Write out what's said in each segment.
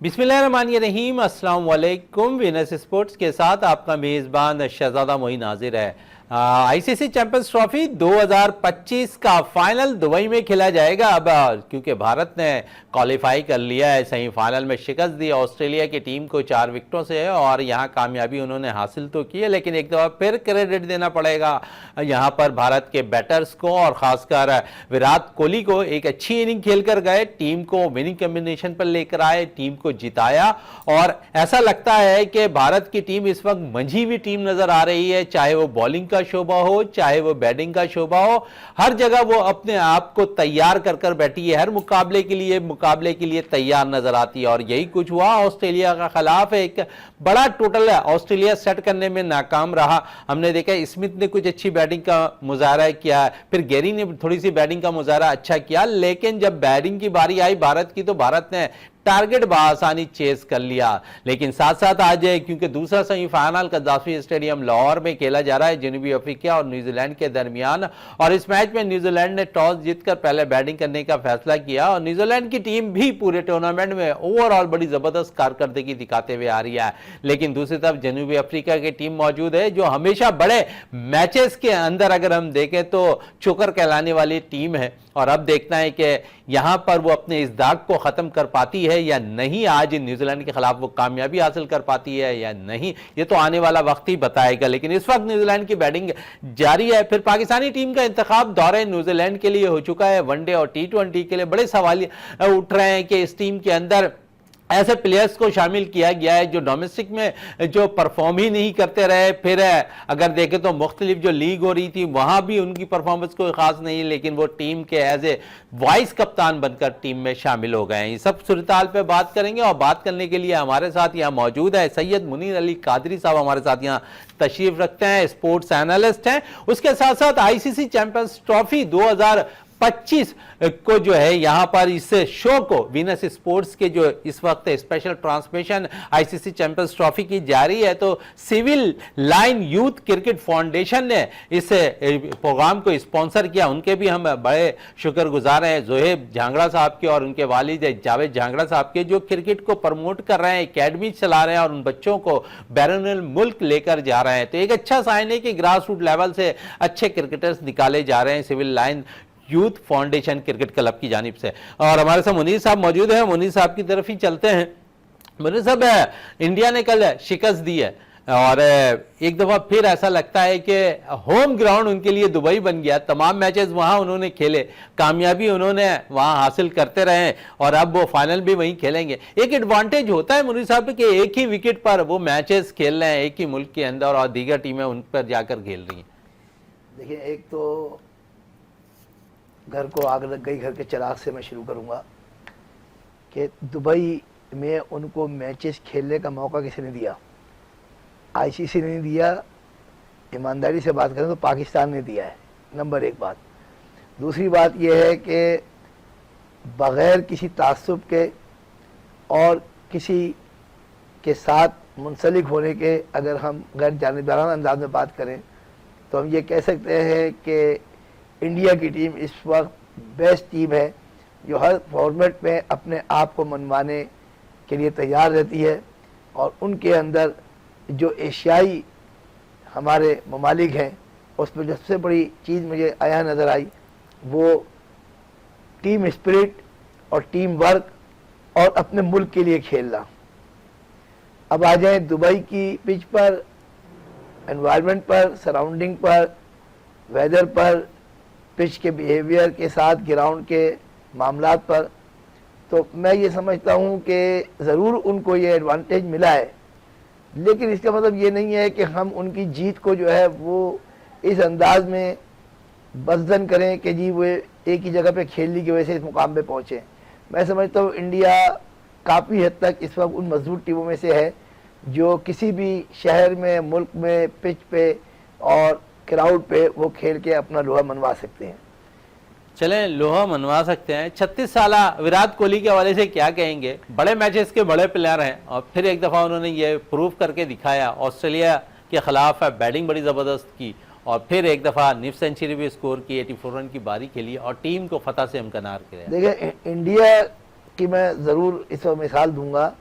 बिस्मिल्लाहिर्रहमानिर्रहीम, अस्सलाम वालेकुम। वीनस स्पोर्ट्स के साथ आपका मेज़बान शहजादा मोइन हाजिर है। आईसीसी चैंपियंस ट्रॉफी 2025 का फाइनल दुबई में खेला जाएगा। अब क्योंकि भारत ने क्वालिफाई कर लिया है, सेमीफाइनल में शिकस्त दी ऑस्ट्रेलिया की टीम को 4 विकेटों से है और यहाँ कामयाबी उन्होंने हासिल तो की है, लेकिन एक दफ़ा फिर क्रेडिट देना पड़ेगा यहाँ पर भारत के बैटर्स को और ख़ासकर विराट कोहली को। एक अच्छी इनिंग खेल कर गए, टीम को विनिंग कॉम्बिनेशन पर लेकर आए, टीम को जिताया और ऐसा लगता है कि भारत की टीम इस वक्त मंझी हुई टीम नजर आ रही है। चाहे वो बॉलिंग का शोबा हो, चाहे वो बैटिंग का शोबा हो, हर जगह वो अपने आप को तैयार कर कर बैठी है, हर मुकाबले के लिए तैयार नजर आती है। और यही कुछ हुआ ऑस्ट्रेलिया का खिलाफ। एक बड़ा टोटल ऑस्ट्रेलिया सेट करने में नाकाम रहा। हमने देखा स्मिथ ने कुछ अच्छी बैटिंग का मुजाहरा किया, फिर गेरी ने थोड़ी सी बैटिंग का मुजाहरा अच्छा किया, लेकिन जब बैटिंग की बारी आई भारत की तो भारत ने टारगेट बआसानी चेस कर लिया। लेकिन साथ साथ आज क्योंकि दूसरा सेमीफाइनल कद्दाफी स्टेडियम लाहौर में खेला जा रहा है जनूबी अफ्रीका और न्यूजीलैंड के दरमियान, और इस मैच में न्यूजीलैंड ने टॉस जीतकर पहले बैटिंग करने का फैसला किया और न्यूजीलैंड की टीम भी पूरे टूर्नामेंट में ओवरऑल बड़ी जबरदस्त कारकर्दगी दिखाते हुए आ रही है। लेकिन दूसरी तरफ जनूबी अफ्रीका की टीम मौजूद है जो हमेशा बड़े मैचेस के अंदर अगर हम देखें तो चोकर कहलाने वाली टीम है, और अब देखना है कि यहां पर वो अपने इस दाग को खत्म कर पाती है या नहीं। आज न्यूजीलैंड के खिलाफ वो कामयाबी हासिल कर पाती है या नहीं, ये तो आने वाला वक्त ही बताएगा। लेकिन इस वक्त न्यूजीलैंड की बैटिंग जारी है। फिर पाकिस्तानी टीम का इंतखाब दौरे न्यूजीलैंड के लिए हो चुका है। वनडे और टी20 के लिए बड़े सवाल उठ रहे हैं कि इस टीम के अंदर ऐसे प्लेयर्स को शामिल किया गया है जो डोमेस्टिक में जो परफॉर्म ही नहीं करते रहे। फिर अगर देखें तो मुख्तलिफ जो लीग हो रही थी वहां भी उनकी परफॉर्मेंस कोई खास नहीं, लेकिन वो टीम के एज ए वाइस कप्तान बनकर टीम में शामिल हो गए हैं। ये सब सूरताल पे बात करेंगे और बात करने के लिए हमारे साथ यहाँ मौजूद है सैयद मुनीर अली कादरी साहब, हमारे साथ यहाँ तशरीफ रखते हैं, स्पोर्ट्स एनालिस्ट हैं। उसके साथ साथ आईसीसी चैंपियंस ट्रॉफी 2025 को जो है यहां पर इस शो को वीनस स्पोर्ट्स के जो इस वक्त special transmission ICC Champions Trophy की जारी है, तो civil line youth cricket foundation ने इस प्रोग्राम को स्पॉन्सर किया। उनके भी हम बड़े शुक्रगुजार हैं, जोहेब झांगड़ा साहब के और उनके वालिद जावेद झांगड़ा साहब के, जो क्रिकेट को प्रमोट कर रहे हैं, एकेडमी चला रहे हैं और उन बच्चों को बैरून मुल्क लेकर जा रहे हैं। तो एक अच्छा साइन है कि ग्रास रूट लेवल से अच्छे क्रिकेटर्स निकाले जा रहे हैं civil line youth foundation cricket club की जानिब से। और हमारे साथ मुनीर साहब मौजूद हैं, मुनीर साहब की तरफ ही चलते हैं। मुनीर साहब, इंडिया ने कल शिकस्त दी है और एक दफा फिर ऐसा लगता है कि होम ग्राउंड उनके लिए दुबई बन गया। तमाम मैचेस वहां उन्होंने खेले, कामयाबी उन्होंने वहां हासिल करते रहे और अब वो फाइनल भी वहीं खेलेंगे। एक एडवांटेज होता है मुनीर साहब कि एक ही विकेट पर वो मैचेस खेल रहे हैं एक ही मुल्क के अंदर और दीगर टीमें उन पर जाकर खेल रही हैं। देखिए, एक तो घर को आग लग गई, घर के चिराग से मैं शुरू करूंगा कि दुबई में उनको मैचेस खेलने का मौका किसी ने दिया? आईसीसी ने नहीं दिया। ईमानदारी से बात करें तो पाकिस्तान ने दिया है, नंबर एक बात। दूसरी बात यह है कि बग़ैर किसी तासुब के और किसी के साथ मुंसलिक होने के अगर हम गैर जानिबदाराना अंदाज में बात करें तो हम ये कह सकते हैं कि इंडिया की टीम इस वक्त बेस्ट टीम है जो हर फॉर्मेट में अपने आप को मनवाने के लिए तैयार रहती है। और उनके अंदर जो एशियाई हमारे ममालिक हैं उसमें जो सबसे बड़ी चीज़ मुझे आया नज़र आई वो टीम स्पिरिट और टीम वर्क और अपने मुल्क के लिए खेलना। अब आ जाए दुबई की पिच पर, एनवायरनमेंट पर, सराउंडिंग पर, वेदर पर, पिच के बिहेवियर के साथ ग्राउंड के मामलात पर, तो मैं ये समझता हूँ कि ज़रूर उनको ये एडवांटेज मिला है। लेकिन इसका मतलब ये नहीं है कि हम उनकी जीत को जो है वो इस अंदाज में बज़दन करें कि जी वो एक ही जगह पे खेलने की वजह से इस मुकाम पे पहुँचे। मैं समझता हूँ इंडिया काफ़ी हद तक इस वक्त उन मजबूत टीमों में से है जो किसी भी शहर में, मुल्क में, पिच पे और क्राउड पे वो खेल के अपना लोहा मनवा सकते हैं। चलें, लोहा मनवा सकते हैं। 36 साल विराट कोहली के हवाले से क्या कहेंगे? बड़े मैचेस के बड़े प्लेयर हैं और फिर एक दफ़ा उन्होंने ये प्रूव करके दिखाया। ऑस्ट्रेलिया के खिलाफ बैटिंग बड़ी ज़बरदस्त की और फिर एक दफ़ा निफ सेंचुरी भी स्कोर की, 84 रन की बारी खेली और टीम को फतह से हमकनार किया। देखिए, इंडिया की मैं ज़रूर इस वक्त मिसाल दूंगा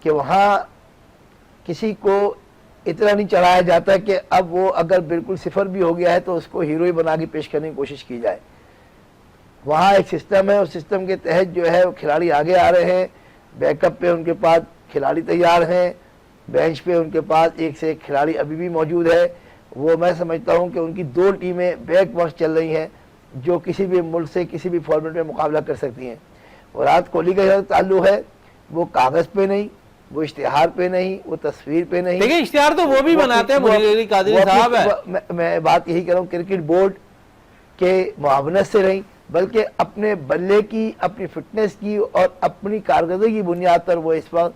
कि वहाँ किसी को इतना नहीं चढ़ाया जाता कि अब वो अगर बिल्कुल सिफर भी हो गया है तो उसको हीरो ही बना के पेश करने की कोशिश की जाए। वहाँ एक सिस्टम है, उस सिस्टम के तहत जो है वो खिलाड़ी आगे आ रहे हैं, बैकअप पे उनके पास खिलाड़ी तैयार हैं, बेंच पे उनके पास एक से एक खिलाड़ी अभी भी मौजूद है। वो मैं समझता हूँ कि उनकी 2 टीमें बैक वॉश चल रही हैं जो किसी भी मुल्क से किसी भी फॉर्मेट में मुकाबला कर सकती हैं। और विराट कोहली का जो ताल्लुक है वो कागज़ पे नहीं, वो इश्तिहार पे नहीं, वो तस्वीर पे नहीं। देखिए इश्तिहार तो वो भी बनाते हैं मुनीर अली कादरी साहब है। मैं बात यही कर रहा हूँ क्रिकेट बोर्ड के मुआवनत से नहीं, बल्कि अपने बल्ले की, अपनी फिटनेस की और अपनी कारकर्दगी की बुनियाद पर वो इस वक्त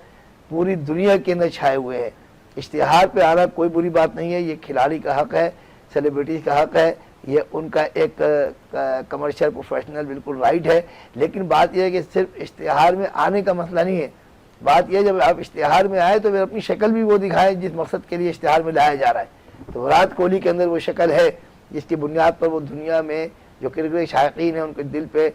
पूरी दुनिया के अंदर छाए हुए हैं। इश्तिहार पे आना कोई बुरी बात नहीं है, ये खिलाड़ी का हक है, सेलिब्रिटीज़ का हक है, ये उनका एक कमर्शियल प्रोफेशनल बिल्कुल राइट है। लेकिन बात यह है कि सिर्फ इश्तिहार में आने का मसला नहीं है। बात यह जब आप इश्तिहार में आए तो फिर अपनी शक्ल भी वो दिखाएं जिस मकसद के लिए इश्तिहार में लाया जा रहा है। तो विराट कोहली के अंदर वो शक्ल है जिसकी बुनियाद पर वो दुनिया में जो क्रिकेट शायकीन है उनके दिल पे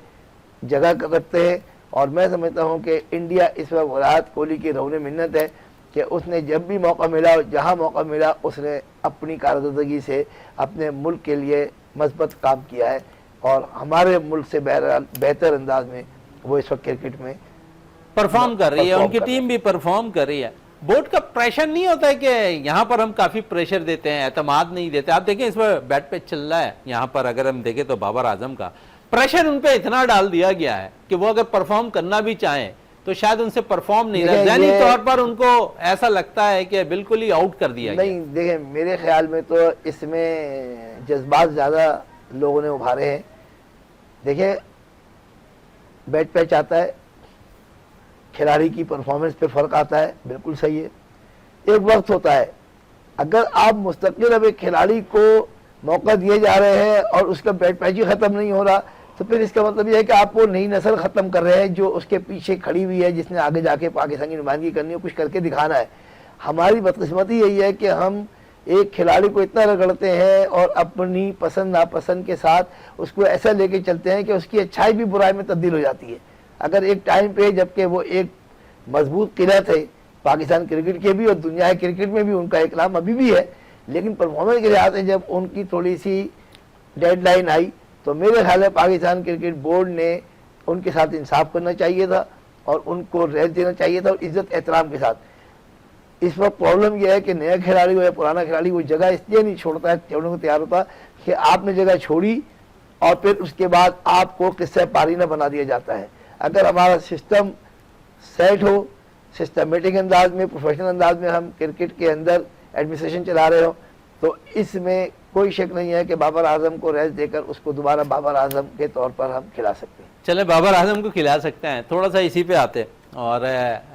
जगह रखते हैं। और मैं समझता हूँ कि इंडिया इस वक्त विराट कोहली की रौने मिन्नत है कि उसने जब भी मौका मिला और जहाँ मौका मिला उसने अपनी कारकर्दगी से अपने मुल्क के लिए मस्बत काम किया है और हमारे मुल्क से बेहतर अंदाज में वो इस वक्त क्रिकेट में परफॉर्म कर रही है, उनकी टीम भी परफॉर्म कर रही है। बोर्ड का प्रेशर नहीं होता है कि यहाँ पर हम काफी प्रेशर देते हैं, एतमाद नहीं देते। आप देखें इस पर बैट पे चल रहा है, यहाँ पर अगर हम देखें तो बाबर आजम का प्रेशर उन पे इतना डाल दिया गया है कि वो अगर परफॉर्म करना भी चाहें तो शायद उनसे परफॉर्म नहीं रहा। ज़हनी तौर पर उनको ऐसा लगता है कि बिल्कुल ही आउट कर दिया नहीं। देखें मेरे ख्याल में तो इसमें जज्बात ज़्यादा लोगों ने उभारे हैं। देखिए बैट पैच आता है, खिलाड़ी की परफॉर्मेंस पे फ़र्क आता है, बिल्कुल सही है। एक वक्त होता है, अगर आप मुस्तकिल अब एक खिलाड़ी को मौका दिए जा रहे हैं और उसका बैट पैच ही ख़त्म नहीं हो रहा तो फिर इसका मतलब यह है कि आप वो नई नस्ल ख़त्म कर रहे हैं जो उसके पीछे खड़ी हुई है, जिसने आगे जाके पाकिस्तान की नुमाइंदगी करनी है, कुछ करके दिखाना है। हमारी बदकिस्मती यही है कि हम एक खिलाड़ी को इतना रगड़ते हैं और अपनी पसंद नापसंद के साथ उसको ऐसा लेके चलते हैं कि उसकी अच्छाई भी बुराई में तब्दील हो जाती है। अगर एक टाइम पे जबकि वो एक मजबूत किला थे पाकिस्तान क्रिकेट के भी और दुनिया के क्रिकेट में भी उनका एक नाम अभी भी है, लेकिन परफॉर्मेंस के लिहाज से जब उनकी थोड़ी सी डेडलाइन आई तो मेरे ख्याल में पाकिस्तान क्रिकेट बोर्ड ने उनके साथ इंसाफ करना चाहिए था और उनको रेस्ट देना चाहिए था और इज्जत एहतराम के साथ। इस वक्त प्रॉब्लम यह है कि नया खिलाड़ी हो या पुराना खिलाड़ी वो जगह इसलिए नहीं छोड़ता है, छोड़ने को तैयार होता कि आपने जगह छोड़ी और फिर उसके बाद आपको किस्सा पारी न बना दिया जाता है। अगर हमारा सिस्टम सेट हो, सिस्टमेटिक अंदाज में, प्रोफेशनल अंदाज में हम क्रिकेट के अंदर एडमिनिस्ट्रेशन चला रहे हो तो इसमें कोई शक नहीं है कि बाबर आजम को रेस्ट देकर उसको दोबारा बाबर आजम के तौर पर हम खिला सकते हैं। चले बाबर आजम को खिला सकते हैं। थोड़ा सा इसी पे आते और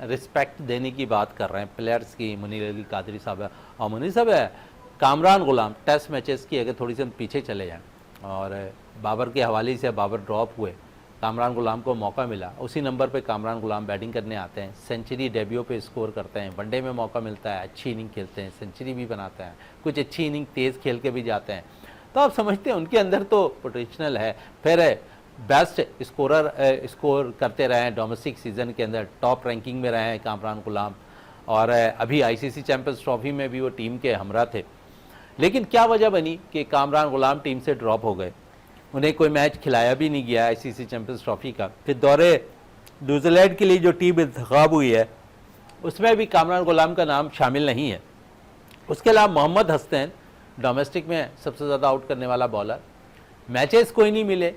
रिस्पेक्ट देने की बात कर रहे हैं प्लेयर्स की। मुनीर अली कादरी साहब है और मुनीर साहब है कामरान गुलाम टेस्ट मैचेस की अगर थोड़ी सी हम पीछे चले जाएँ और बाबर के हवाले से बाबर ड्रॉप हुए, कामरान गुलाम को मौका मिला, उसी नंबर पे कामरान गुलाम बैटिंग करने आते हैं, सेंचुरी डेब्यू पे स्कोर करते हैं, वनडे में मौका मिलता है, अच्छी इनिंग खेलते हैं, सेंचुरी भी बनाते हैं, कुछ अच्छी इनिंग तेज़ खेल के भी जाते हैं। तो आप समझते हैं उनके अंदर तो पोटेंशियल है। फिर बेस्ट स्कोर करते रहे हैं डोमेस्टिक सीज़न के अंदर, टॉप रैंकिंग में रहे हैं कामरान गुलाम और अभी ICC चैम्पियंस ट्रॉफी में भी वो टीम के हमरा थे। लेकिन क्या वजह बनी कि कामरान गुलाम टीम से ड्रॉप हो गए? उन्हें कोई मैच खिलाया भी नहीं गया ICC चैम्पियंस ट्रॉफी का। फिर दौरे न्यूजीलैंड के लिए जो टीम इंतखाब हुई है उसमें भी कामरान गुलाम का नाम शामिल नहीं है। उसके अलावा मोहम्मद हसनैन डोमेस्टिक में सबसे ज़्यादा आउट करने वाला बॉलर, मैचेस कोई नहीं मिले।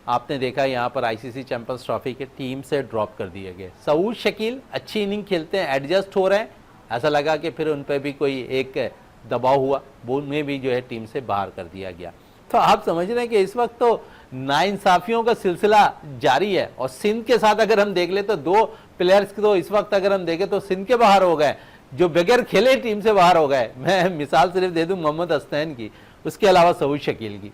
आपने देखा यहाँ पर ICC चैम्पियंस ट्रॉफी के टीम से ड्रॉप कर दिए गए। सऊद शकील अच्छी इनिंग खेलते हैं, एडजस्ट हो रहे हैं, ऐसा लगा कि फिर उन पर भी कोई एक दबाव हुआ, वो उन्हें भी जो है टीम से बाहर कर दिया गया। तो आप समझ रहे हैं कि इस वक्त तो नाइंसाफियों का सिलसिला जारी है। और सिंध के साथ अगर हम देख ले तो 2 प्लेयर्स तो इस वक्त अगर हम देखें तो सिंध के बाहर हो गए, जो बगैर खेले टीम से बाहर हो गए। मैं मिसाल सिर्फ दे दूं मोहम्मद हसनैन की, उसके अलावा सऊद शकील की।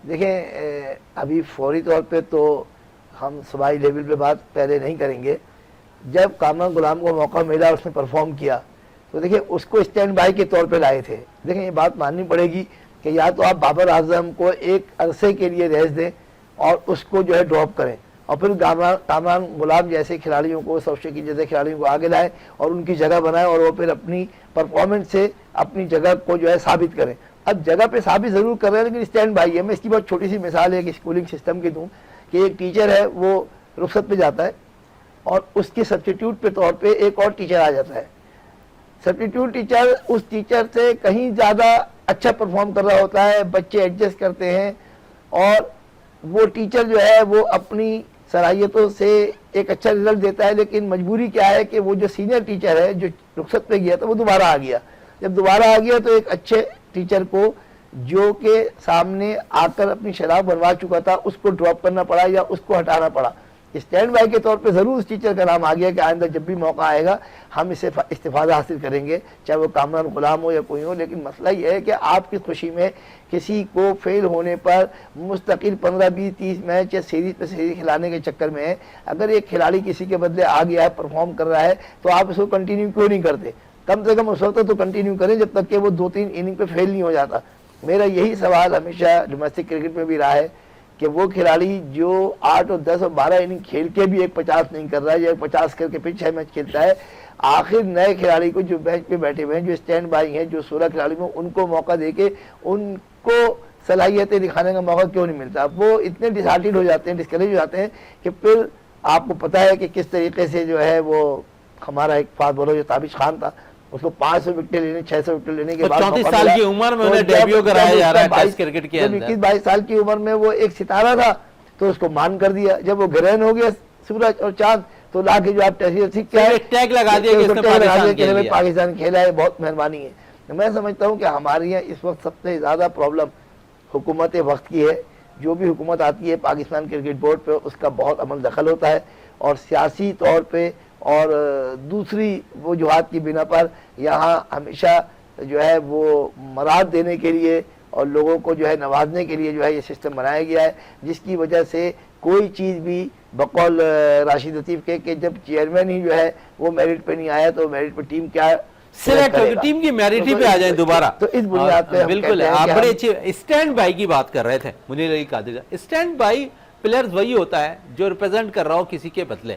देखें अभी फौरी तौर पे तो हम सूबाई लेवल पे बात पहले नहीं करेंगे। जब कामरान गुलाम को मौका मिला, उसने परफॉर्म किया तो देखिए उसको स्टैंड बाई के तौर पे लाए थे। देखें ये बात माननी पड़ेगी कि या तो आप बाबर आजम को एक अरसे के लिए रेस्ट दें और उसको जो है ड्रॉप करें और फिर कामरान गुलाम जैसे खिलाड़ियों को, सौशकी जैसे खिलाड़ियों को आगे लाए और उनकी जगह बनाए और वो फिर अपनी परफॉर्मेंस से अपनी जगह को जो है साबित करें। अब जगह पे साबित जरूर कर रहे हैं लेकिन स्टैंड बाई है। मैं इसकी बहुत छोटी सी मिसाल है कि स्कूलिंग सिस्टम की दूं कि एक टीचर है वो रुखसत पे जाता है और उसके सब्स्टिट्यूट पे तौर पे एक और टीचर आ जाता है। सब्स्टिट्यूट टीचर उस टीचर से कहीं ज़्यादा अच्छा परफॉर्म कर रहा होता है, बच्चे एडजस्ट करते हैं और वो टीचर जो है वो अपनी सलाहियतों से एक अच्छा रिजल्ट देता है। लेकिन मजबूरी क्या है कि वो जो सीनियर टीचर है जो रुखसत पे गया था वो दोबारा आ गया। जब दोबारा आ गया तो एक अच्छे टीचर को जो के सामने आकर अपनी शराब बनवा चुका था उसको ड्रॉप करना पड़ा या उसको हटाना पड़ा। स्टैंड बाई के तौर पे ज़रूर उस टीचर का नाम आ गया कि आइंदा जब भी मौका आएगा हम इससे इस्तिफादा हासिल करेंगे, चाहे वो कामरान गुलाम हो या कोई हो। लेकिन मसला ये है कि आपकी खुशी में किसी को फेल होने पर मुस्तकिल 15, 20, 30 मैच या सीरीज पे सीरीज खिलाने के चक्कर में अगर एक खिलाड़ी किसी के बदले आ गया है, परफॉर्म कर रहा है, तो आप उसको कंटिन्यू क्यों नहीं करते? कम से कम उस वक्त तो कंटिन्यू करें जब तक कि वो 2-3 इनिंग पे फेल नहीं हो जाता। मेरा यही सवाल हमेशा डोमेस्टिक क्रिकेट में भी रहा है कि वो खिलाड़ी जो 8 और 10 और 12 इनिंग खेल के भी एक 50 नहीं कर रहा है या 50 करके फिर 6 मैच खेलता है, आखिर नए खिलाड़ी को जो बेंच पे बैठे हुए हैं, जो स्टैंड बाई हैं, जो 16 खिलाड़ी में उनको मौका देके उनको सलाहियतें दिखाने का मौका क्यों नहीं मिलता? वो इतने डिसहार्टेड हो जाते हैं, डिस्करेज हो जाते हैं कि फिर आपको पता है कि किस तरीके से जो है वो हमारा एक फास्ट बॉलर जो ताबिश खान था उसको 500 विकेट लेने, 600 विकेट लेने के बाद 34 साल की उम्र में उन्हें डेब्यू कराया जा रहा है टेस्ट क्रिकेट के अंदर। 21-22 साल की उम्र में वो एक सितारा था तो उसको मान कर दिया। जब वो ग्रहण हो गया सूरज और चांद तो लाके जो आप टैग लगा दिया कि इसने पाकिस्तान खेला है, बहुत मेहरबानी है। मैं समझता हूँ कि हमारे यहाँ इस वक्त सबसे ज्यादा प्रॉब्लम हुकूमत वक्त की है। जो भी हुकूमत आती है पाकिस्तान क्रिकेट बोर्ड पे उसका बहुत अमल दखल होता है और सियासी तौर पे और दूसरी वजूहात की बिना पर यहाँ हमेशा जो है वो मराद देने के लिए और लोगों को जो है नवाजने के लिए जो है ये सिस्टम बनाया गया है, जिसकी वजह से कोई चीज़ भी बकौल राशिद लतीफ़ के कि जब चेयरमैन ही जो है वो मेरिट पे नहीं आया तो मेरिट पे टीम क्या सिलेक्ट होगी, टीम की मेरिट ही पे आ जाए दोबारा। तो इस बुनियाद पे बिल्कुल आप बड़े अच्छे स्टैंड बाई की बात कर रहे थे Munir Ali Qadir. Standby players वही होता है जो रिप्रेजेंट कर रहा हो किसी के बदले।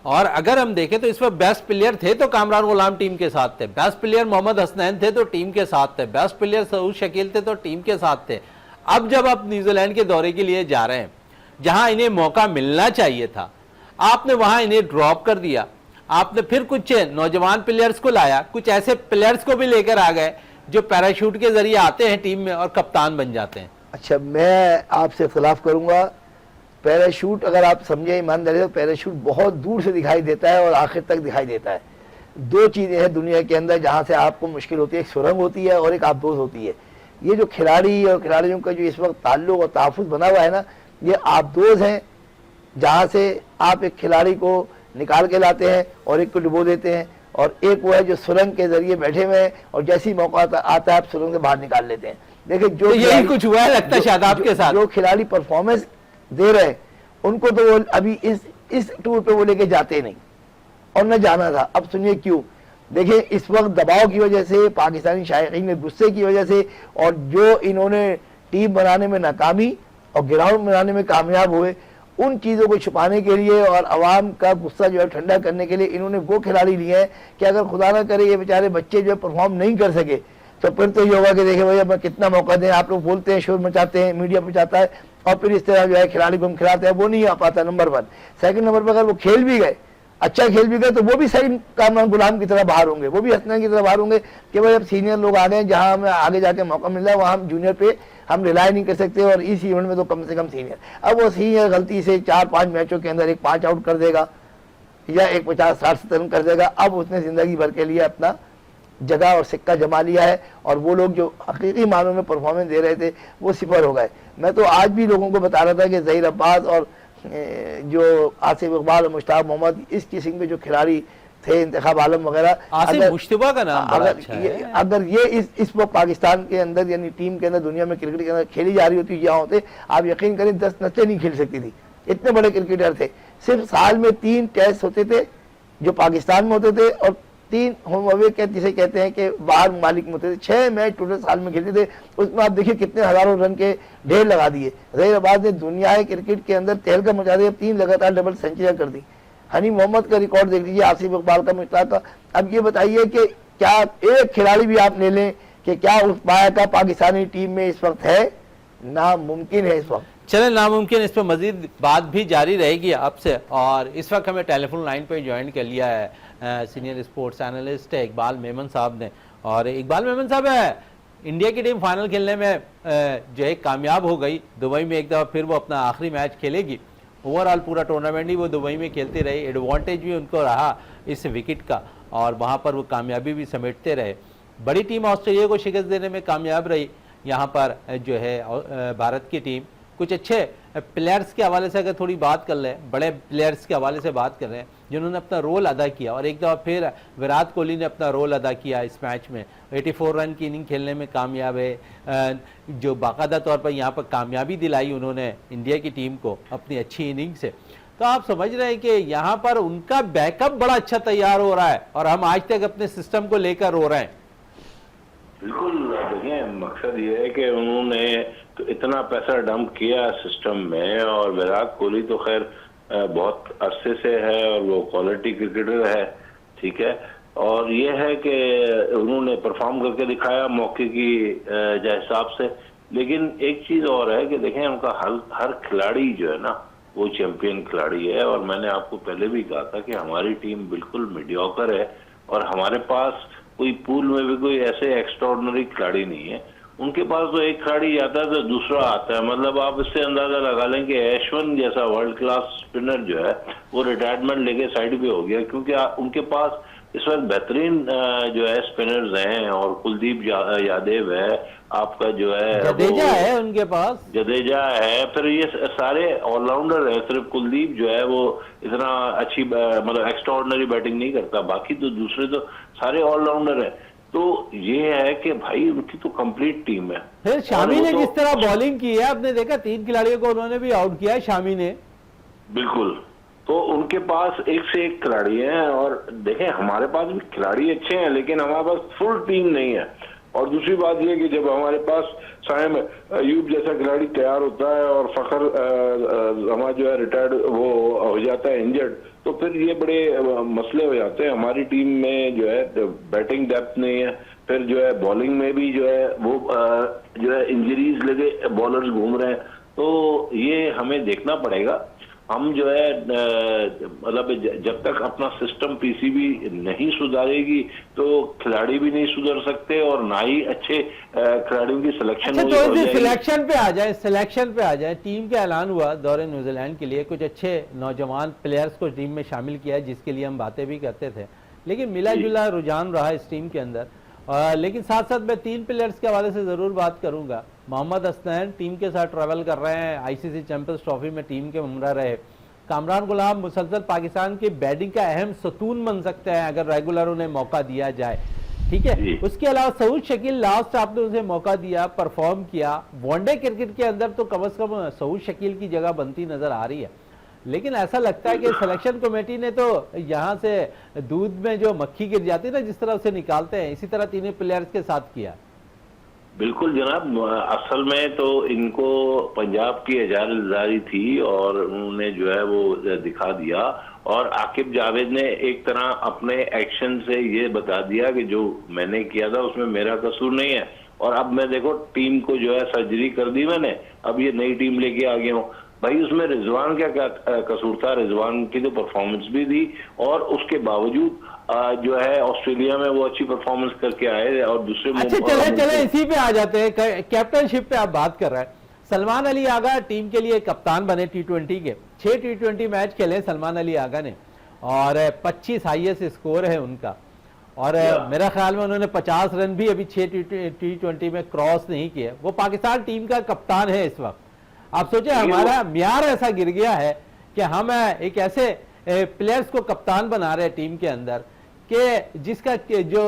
और अगर हम देखें तो इसमें बेस्ट प्लेयर थे तो कामरान गुलाम टीम के साथ थे, बेस्ट प्लेयर मोहम्मद हसनैन थे तो टीम के साथ थे, बेस्ट प्लेयर सऊद शकील थे तो टीम के साथ थे। अब जब आप न्यूजीलैंड के दौरे के लिए जा रहे हैं जहां इन्हें मौका मिलना चाहिए था, आपने वहां इन्हें ड्रॉप कर दिया। आपने फिर कुछ नौजवान प्लेयर्स को लाया, कुछ ऐसे प्लेयर्स को भी लेकर आ गए जो पैराशूट के जरिए आते हैं टीम में और कप्तान बन जाते हैं। अच्छा, मैं आपसे इख्तिलाफ करूंगा। पैराशूट अगर आप समझे ईमानदारी तो पैराशूट बहुत दूर से दिखाई देता है और आखिर तक दिखाई देता है। दो चीज़ें हैं दुनिया के अंदर जहाँ से आपको मुश्किल होती है, एक सुरंग होती है और एक आबदोज होती है। ये जो खिलाड़ी और खिलाड़ियों का जो इस वक्त ताल्लुक और तहफ़्फ़ुज़ बना हुआ है ना, ये आबदोज हैं जहाँ से आप एक खिलाड़ी को निकाल के लाते हैं और एक को डुबो देते हैं, और एक वो है जो सुरंग के जरिए बैठे हुए हैं और जैसी मौका आता है आप सुरंग से बाहर निकाल लेते हैं। देखिए जो यही कुछ हुआ है लगता है शादाब के साथ। जो खिलाड़ी परफॉर्मेंस दे रहे हैं उनको तो वो अभी इस टूर पे वो लेके जाते नहीं और न जाना था। अब सुनिए क्यों। देखिए इस वक्त दबाव की वजह से, पाकिस्तानी शायकीन में गुस्से की वजह से, और जो इन्होंने टीम बनाने में नाकामी और ग्राउंड बनाने में कामयाब हुए, उन चीज़ों को छुपाने के लिए और आवाम का गुस्सा जो है ठंडा करने के लिए इन्होंने वो खिलाड़ी लिए हैं कि अगर खुदा ना करे ये बेचारे बच्चे जो है परफॉर्म नहीं कर सके तो फिर तो ये होगा कि देखे भैया मैं कितना मौका दें, आप लोग बोलते हैं, शोर मचाते हैं, मीडिया मचाता है और फिर इस तरह जो है खिलाड़ी को हम खिलाते हैं, वो नहीं आ पाता। नंबर 1। सेकंड नंबर पर अगर वो खेल भी गए, अच्छा खेल भी गए, तो वो भी सही कामरान गुलाम की तरह बाहर होंगे, वो भी हसनैन की तरह बाहर होंगे कि भाई अब सीनियर लोग आ गए, जहाँ हमें आगे जाके मौका मिल रहा है वहाँ हम जूनियर पे हम रिलाई नहीं कर सकते, और इस इवेंट में तो कम से कम सीनियर। अब वो सीनियर गलती से 4-5 मैचों के अंदर एक 5 आउट कर देगा या एक 50-60 रन कर देगा, अब उसने जिंदगी भर के लिए अपना जगह और सिक्का जमा लिया है और वो लोग जो हकीकी मानों में परफॉर्मेंस दे रहे थे वो सिफर हो गए। मैं तो आज भी लोगों को बता रहा था कि ज़हीर अब्बास और जो आसिफ इकबाल और मुश्ताक मोहम्मद इस किस्म के जो खिलाड़ी थे, इंतखाब आलम वगैरह, मुश्तबा का नाम अगर ये इस वक्त पाकिस्तान के अंदर यानी टीम के अंदर, दुनिया में क्रिकेट के अंदर खेली जा रही होती यहाँ होते, आप यकीन करें 10 नस्लें नहीं खेल सकती थी, इतने बड़े क्रिकेटर थे। सिर्फ साल में 3 टेस्ट होते थे जो पाकिस्तान में होते थे और 3 होम अवे के जिसे कहते हैं कि बाहर ममालिक में होते थे, 6 मैच टोटल साल में खेलते थे, उसमें आप देखिए कितने हजारों रन के ढेर लगा दिए। जहीर अब्बास ने दुनिया क्रिकेट के अंदर तहलका मचा दिया, 3 लगातार डबल सेंचुरियां कर दी। हनी मोहम्मद का रिकॉर्ड देख लीजिए, आसिफ इकबाल का, मुश्ताक का। अब ये बताइए कि क्या एक खिलाड़ी भी आप ले लें कि क्या उस पाया का पाकिस्तानी टीम में इस वक्त है? नामुमकिन है इस वक्त। चले नामुमकिन, इस पर मजीद बात भी जारी रहेगी आपसे। और इस वक्त हमें टेलीफोन लाइन पर ज्वाइन कर लिया है सीनियर स्पोर्ट्स एनालिस्ट है इकबाल मेमन साहब ने। और इकबाल मेमन साहब है, इंडिया की टीम फाइनल खेलने में जो है कामयाब हो गई दुबई में, एक दफ़ा फिर वो अपना आखिरी मैच खेलेगी। ओवरऑल पूरा टूर्नामेंट ही वो दुबई में खेलती रही, एडवांटेज भी उनको रहा इस विकेट का, और वहाँ पर वो कामयाबी भी समेटते रहे। बड़ी टीम ऑस्ट्रेलिया को शिकस्त देने में कामयाब रही। यहाँ पर जो है भारत की टीम कुछ अच्छे प्लेयर्स के हवाले से अगर थोड़ी बात कर लें, बड़े प्लेयर्स के हवाले से बात कर रहे हैं जिन्होंने अपना रोल अदा किया, और एक दफ़ा फिर विराट कोहली ने अपना रोल अदा किया इस मैच में। 84 रन की इनिंग खेलने में कामयाब है, जो बाकायदा तौर पर यहाँ पर कामयाबी दिलाई उन्होंने इंडिया की टीम को अपनी अच्छी इनिंग से। तो आप समझ रहे हैं कि यहाँ पर उनका बैकअप बड़ा अच्छा तैयार हो रहा है, और हम आज तक अपने सिस्टम को लेकर रो रहे हैं। बिल्कुल, देखिए मकसद ये है कि उन्होंने तो इतना पैसा डंप किया सिस्टम में, और विराट कोहली तो खैर बहुत अरसे से है और वो क्वालिटी क्रिकेटर है, ठीक है। और ये है कि उन्होंने परफॉर्म करके दिखाया मौके की हिसाब से। लेकिन एक चीज और है कि देखें उनका हर खिलाड़ी जो है ना वो चैंपियन खिलाड़ी है। और मैंने आपको पहले भी कहा था कि हमारी टीम बिल्कुल मीडियोकर है, और हमारे पास कोई पूल में भी कोई ऐसे एक्स्ट्राऑर्डिनरी खिलाड़ी नहीं है। उनके पास तो एक खिलाड़ी आता है तो दूसरा आता है। मतलब आप इससे अंदाजा लगा लें कि ऐश्वर्न जैसा वर्ल्ड क्लास स्पिनर जो है वो रिटायरमेंट लेके साइड पे हो गया, क्योंकि उनके पास इस वक्त बेहतरीन जो है स्पिनर्स हैं। और कुलदीप यादव है, आपका जो है जडेजा है उनके पास, जडेजा है, फिर ये सारे ऑलराउंडर है। सिर्फ कुलदीप जो है वो इतना अच्छी मतलब एक्स्ट्राऑर्डिनरी बैटिंग नहीं करता, बाकी तो दूसरे तो सारे ऑलराउंडर है। तो ये है कि भाई उनकी तो कंप्लीट टीम है। फिर शामी ने जिस तरह बॉलिंग की है, आपने देखा 3 खिलाड़ियों को उन्होंने भी आउट किया है शामी ने। बिल्कुल, तो उनके पास एक से एक खिलाड़ी हैं। और देखें हमारे पास भी खिलाड़ी अच्छे हैं, लेकिन हमारे पास फुल टीम नहीं है। और दूसरी बात यह कि जब हमारे पास साइम अयूब जैसा खिलाड़ी तैयार होता है और फखर हमारा जो है रिटायर्ड वो हो जाता है इंजर्ड, तो फिर ये बड़े मसले हो जाते हैं। हमारी टीम में जो है बैटिंग डेप्थ नहीं है, फिर जो है बॉलिंग में भी जो है वो जो है इंजरीज लगे बॉलर्स घूम रहे हैं। तो ये हमें देखना पड़ेगा। हम जो है मतलब जब तक अपना सिस्टम पीसीबी नहीं सुधारेगी तो खिलाड़ी भी नहीं सुधर सकते, और ना ही अच्छे खिलाड़ियों की सिलेक्शन अच्छा, तो इस सिलेक्शन पे आ जाए, सिलेक्शन पे आ जाए। टीम का ऐलान हुआ दौरे न्यूजीलैंड के लिए, कुछ अच्छे नौजवान प्लेयर्स को टीम में शामिल किया है, जिसके लिए हम बातें भी करते थे, लेकिन मिला जुला रुझान रहा इस टीम के अंदर। लेकिन साथ साथ मैं 3 प्लेयर्स के हवाले से जरूर बात करूंगा। मोहम्मद हसनैन टीम के साथ ट्रैवल कर रहे हैं, आईसीसी चैंपियंस ट्रॉफी में टीम के उमरा रहे। कामरान गुलाम मुसलसल पाकिस्तान की बैटिंग का अहम सतून बन सकते हैं अगर रेगुलर उन्हें मौका दिया जाए, ठीक है। उसके अलावा सऊद शकील, लास्ट आपने उसे मौका दिया, परफॉर्म किया। वनडे क्रिकेट के अंदर तो कम से कम सऊद शकील की जगह बनती नजर आ रही है, लेकिन ऐसा लगता है कि सिलेक्शन कमेटी ने तो यहाँ से दूध में जो मक्खी गिर जाती है ना, जिस तरह उसे निकालते हैं, इसी तरह 3 प्लेयर्स के साथ किया। बिल्कुल जनाब, असल में तो इनको पंजाब की इजाजतदारी थी और उन्होंने जो है वो दिखा दिया। और आकिब जावेद ने एक तरह अपने एक्शन से ये बता दिया कि जो मैंने किया था उसमें मेरा कसूर नहीं है। और अब मैं देखो टीम को जो है सर्जरी कर दी मैंने, अब ये नई टीम लेके आ गया हूँ। भाई उसमें रिजवान क्या कसूर था? रिजवान की तो परफॉर्मेंस भी दी, और उसके बावजूद जो है ऑस्ट्रेलिया में वो अच्छी परफॉर्मेंस करके आए। और दूसरे अच्छा, चले इसी पे आ जाते हैं, कैप्टनशिप पे आप बात कर रहे हैं। सलमान अली आगा टीम के लिए कप्तान बने T20 के, 6 T20 मैच खेले सलमान अली आगा ने, और 25 हाईएस्ट स्कोर है उनका। और मेरा ख्याल में उन्होंने 50 रन भी अभी 6 T20 में क्रॉस नहीं किए। वो पाकिस्तान टीम का कप्तान है इस वक्त। आप सोचे हमारा म्यार ऐसा गिर गया है कि हम एक ऐसे प्लेयर्स को कप्तान बना रहे हैं टीम के अंदर कि जिसका जो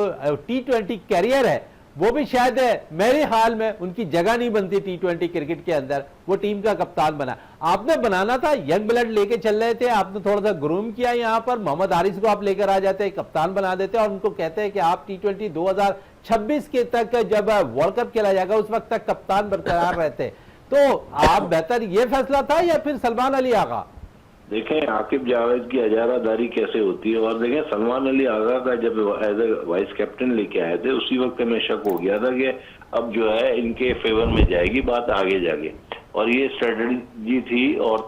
T20 कैरियर है वो भी शायद मेरे ख्याल में उनकी जगह नहीं बनती T20 क्रिकेट के अंदर, वो टीम का कप्तान बना। आपने बनाना था, यंग ब्लड लेके चल रहे थे, आपने थोड़ा सा ग्रूम किया, यहाँ पर मोहम्मद हारिस को आप लेकर आ जाते, कप्तान बना देते और उनको कहते हैं कि आप T20 2026 के तक जब वर्ल्ड कप खेला जाएगा उस वक्त तक कप्तान बरकरार रहते। तो आप बेहतर ये फैसला था या फिर सलमान अली आगा? देखें आकिब जावेद की हजारादारी कैसे होती है, और देखें सलमान अली आगा का जब एज ए वाइस कैप्टन लेके आए थे उसी वक्त हमें शक हो गया था कि अब जो है इनके फेवर में जाएगी बात आगे जाके, और ये स्ट्रेटजी थी। और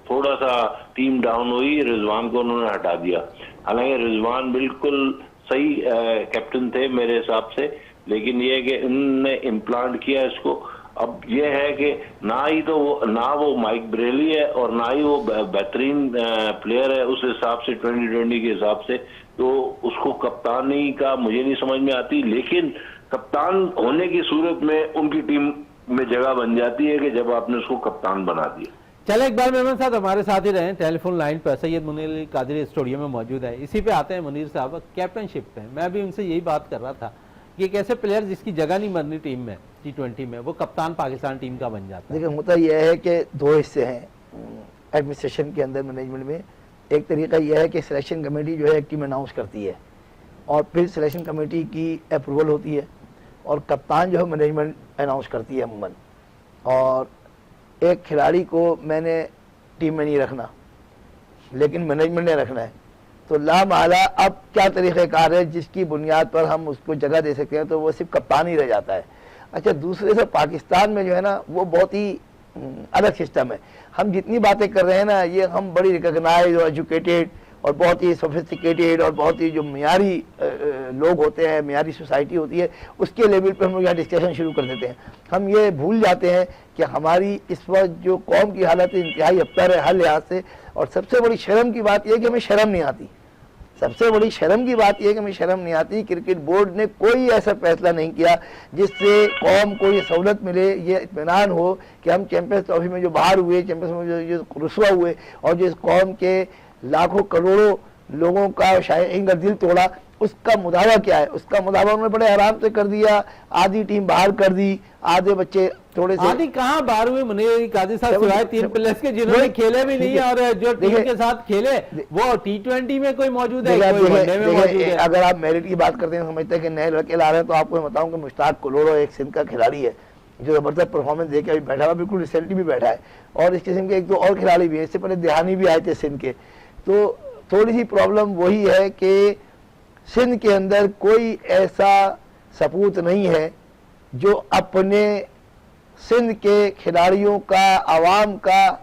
थोड़ा सा टीम डाउन हुई, रिजवान को उन्होंने हटा दिया। हालांकि रिजवान बिल्कुल सही कैप्टन थे मेरे हिसाब से, लेकिन ये है कि उन्होंने इम्प्लांट किया इसको। अब ये है कि ना वो माइक ब्रेली है और ना ही वो बेहतरीन प्लेयर है उस हिसाब से 2020 के हिसाब से, तो उसको कप्तानी का मुझे नहीं समझ में आती। लेकिन कप्तान होने की सूरत में उनकी टीम में जगह बन जाती है कि जब आपने उसको कप्तान बना दिया। चले इकबाल मेमन साहब हमारे साथ ही रहे टेलीफोन लाइन पर, सैयद मुनीर अली कादरी स्टूडियो में मौजूद है। इसी पे आते हैं मुनीर साहब, कैप्टनशिप पे मैं भी उनसे यही बात कर रहा था कि एक ऐसे प्लेयर जिसकी जगह नहीं बननी टीम में T20 में, वो कप्तान पाकिस्तान टीम का बन जाता है। देखिए होता यह है कि दो हिस्से हैं एडमिनिस्ट्रेशन के अंदर, मैनेजमेंट में। एक तरीका यह है कि सिलेक्शन कमेटी जो है एक टीम अनाउंस करती है और फिर सिलेक्शन कमेटी की अप्रूवल होती है और कप्तान जो है मैनेजमेंट अनाउंस करती है अमूमन। और एक खिलाड़ी को मैंने टीम में नहीं रखना लेकिन मैनेजमेंट ने रखना है, तो लामाला अब क्या तरीक़ेकार है जिसकी बुनियाद पर हम उसको जगह दे सकते हैं, तो वो सिर्फ कप्तान ही रह जाता है। अच्छा, दूसरे से पाकिस्तान में जो है ना वो बहुत ही अलग सिस्टम है। हम जितनी बातें कर रहे हैं ना, ये हम बड़ी रिकॉग्नाइज और एजुकेटेड और बहुत ही सोफिस्टिकेटेड और बहुत ही जो मियारी लोग होते हैं, मियारी सोसाइटी होती है, उसके लेवल पे हम लोग यहाँ डिस्कशन शुरू कर देते हैं। हम ये भूल जाते हैं कि हमारी इस वक्त जो कौम की हालत इंतहाई अबतर है हर लिहाज से। और सबसे बड़ी शर्म की बात यह है कि हमें शर्म नहीं आती। सबसे बड़ी शर्म की बात यह है कि हमें शर्म नहीं आती। क्रिकेट बोर्ड ने कोई ऐसा फैसला नहीं किया जिससे कौम को ये सहूलत मिले, ये इत्मीनान हो कि हम चैंपियंस ट्रॉफी में जो बाहर हुए, चैंपियंस में जो रुसवा हुए और जिस कौम के लाखों करोड़ों लोगों का शायद का दिल तोड़ा, उसका मुदावा क्या है? उसका मुदावा उन्होंने बड़े आराम से कर दिया। आधी टीम बाहर कर दी, आधे बच्चे थोड़े से आधी कहाँ बाहर हुए मुनीर कादिर साहब, सिवाय 3 प्लेयर्स के जिन्होंने खेले भी नहीं और जो टीम के साथ खेले वो T20 में कोई मौजूद है, कोई वनडे में मौजूद है। अगर आप मेरिट की बात करते हैं, समझते हैं कि नए लड़के ला रहे हैं, तो आपको मैं बताऊं कि मुश्ताक कुलोड़ो एक सिंध का खिलाड़ी है जो जबरदस्त परफॉर्मेंस देके अभी बैठा हुआ, बिल्कुल रिसेंटली भी बैठा है। और इस किस्म के एक दो और खिलाड़ी भी है, इससे पहले देहानी भी आए थे सिंध के। तो थोड़ी सी प्रॉब्लम वही है कि सिंध के अंदर कोई ऐसा सपूत नहीं है जो अपने सिंध के खिलाड़ियों का, आवाम का